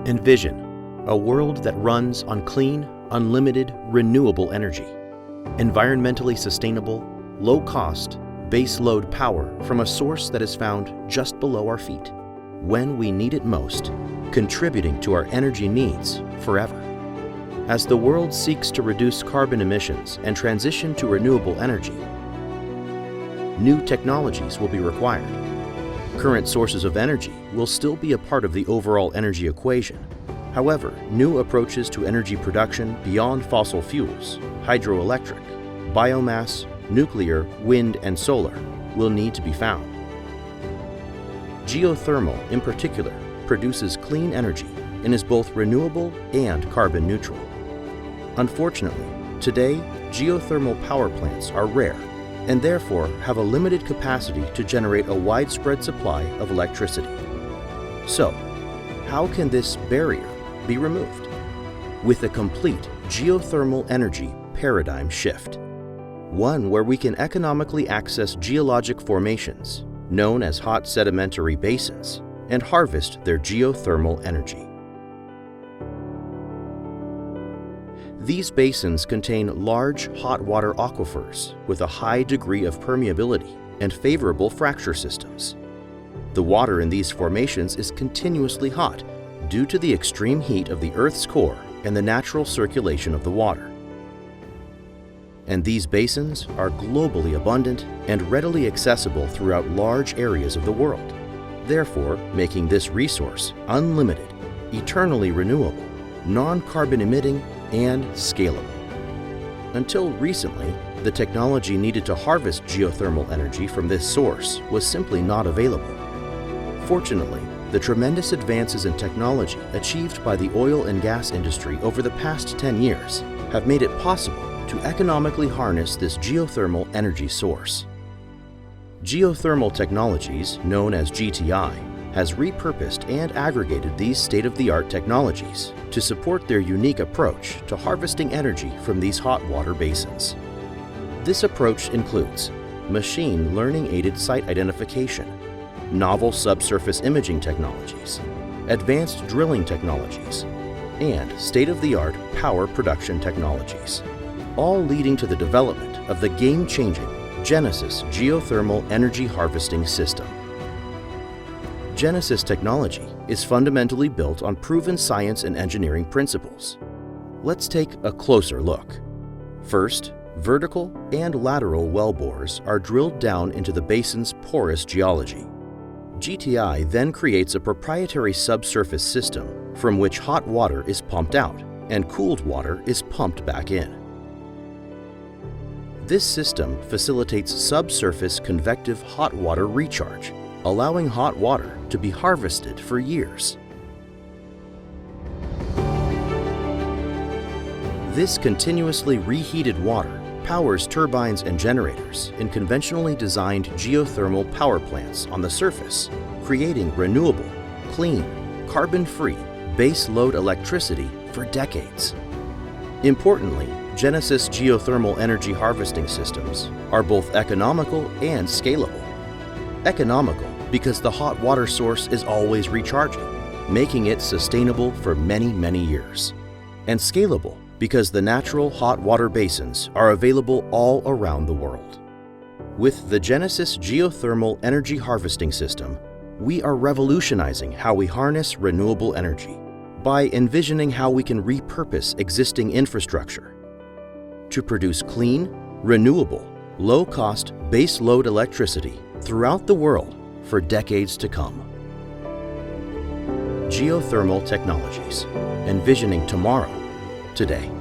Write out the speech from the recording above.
Envision a world that runs on clean, unlimited, renewable energy. Environmentally sustainable, low-cost, base-load power from a source that is found just below our feet, when we need it most, contributing to our energy needs forever. As the world seeks to reduce carbon emissions and transition to renewable energy, new technologies will be required. Current sources of energy will still be a part of the overall energy equation. However, new approaches to energy production beyond fossil fuels, hydroelectric, biomass, nuclear, wind, and solar will need to be found. Geothermal, in particular, produces clean energy and is both renewable and carbon neutral. Unfortunately, today, geothermal power plants are rare and therefore have a limited capacity to generate a widespread supply of electricity. So, how can this barrier be removed? With a complete geothermal energy paradigm shift. One where we can economically access geologic formations, known as hot sedimentary basins, and harvest their geothermal energy. These basins contain large hot water aquifers with a high degree of permeability and favorable fracture systems. The water in these formations is continuously hot due to the extreme heat of the Earth's core and the natural circulation of the water. And these basins are globally abundant and readily accessible throughout large areas of the world, therefore making this resource unlimited, eternally renewable, non-carbon emitting, and scalable. Until recently, the technology needed to harvest geothermal energy from this source was simply not available. Fortunately, the tremendous advances in technology achieved by the oil and gas industry over the past 10 years have made it possible to economically harness this geothermal energy source. Geothermal Technologies, known as GTI, has repurposed and aggregated these state-of-the-art technologies to support their unique approach to harvesting energy from these hot water basins. This approach includes machine learning-aided site identification, novel subsurface imaging technologies, advanced drilling technologies, and state-of-the-art power production technologies, all leading to the development of the game-changing Genesis Geothermal Energy Harvesting System. Genesis technology is fundamentally built on proven science and engineering principles. Let's take a closer look. First, vertical and lateral wellbores are drilled down into the basin's porous geology. GTI then creates a proprietary subsurface system from which hot water is pumped out and cooled water is pumped back in. This system facilitates subsurface convective hot water recharge, allowing hot water to be harvested for years. This continuously reheated water powers turbines and generators in conventionally designed geothermal power plants on the surface, creating renewable, clean, carbon-free base load electricity for decades. Importantly, Genesis geothermal energy harvesting systems are both economical and scalable. Economical because the hot water source is always recharging, making it sustainable for many, many years. And scalable because the natural hot water basins are available all around the world. With the Genesis geothermal energy harvesting system, we are revolutionizing how we harness renewable energy by envisioning how we can repurpose existing infrastructure to produce clean, renewable, low-cost base load electricity throughout the world for decades to come. Geothermal Technologies, envisioning tomorrow, today.